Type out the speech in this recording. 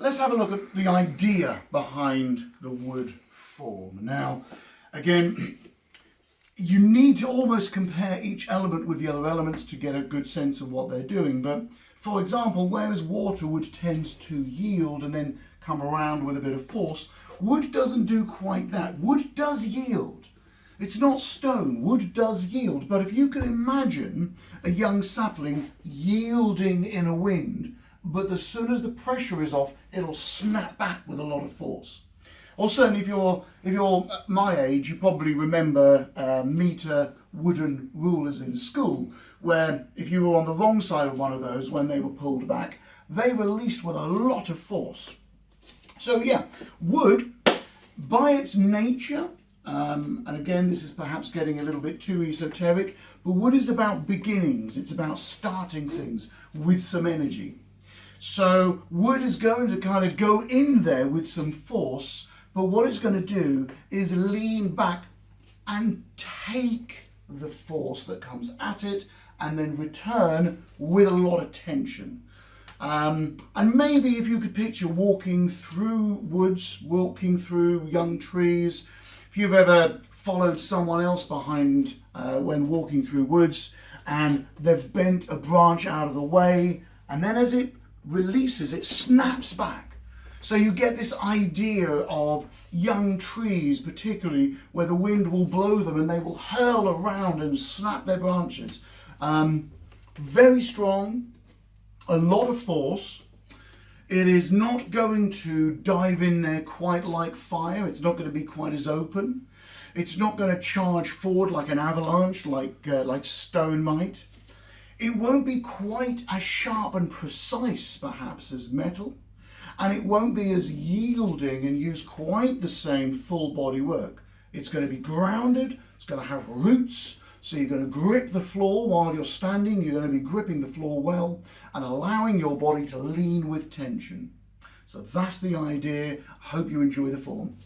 let's have a look at the idea behind the wood form. Now, again, you need to almost compare each element with the other elements to get a good sense of what they're doing. But for example, whereas water would tend to yield and then come around with a bit of force, wood doesn't do quite that. Wood does yield. It's not stone. Wood does yield. But if you can imagine a young sapling yielding in a wind, but as soon as the pressure is off, it'll snap back with a lot of force. Or certainly if you're my age, you probably remember meter wooden rulers in school, where if you were on the wrong side of one of those when they were pulled back, they released with a lot of force. So yeah, wood, by its nature, and again this is perhaps getting a little bit too esoteric, but wood is about beginnings. It's about starting things with some energy. So wood is going to kind of go in there with some force, but what it's going to do is lean back and take the force that comes at it and then return with a lot of tension. And maybe if you could picture walking through woods, walking through young trees, if you've ever followed someone else behind when walking through woods and they've bent a branch out of the way, and then as it releases, it snaps back. So you get this idea of young trees, particularly where the wind will blow them and they will hurl around and snap their branches. Very strong, a lot of force. It is not going to dive in there quite like fire. It's not going to be quite as open. It's not going to charge forward like an avalanche, like stone might. It won't be quite as sharp and precise, perhaps, as metal. And it won't be as yielding and use quite the same full body work. It's going to be grounded. It's going to have roots. So you're going to grip the floor while you're standing. You're going to be gripping the floor well and allowing your body to lean with tension. So that's the idea. I hope you enjoy the form.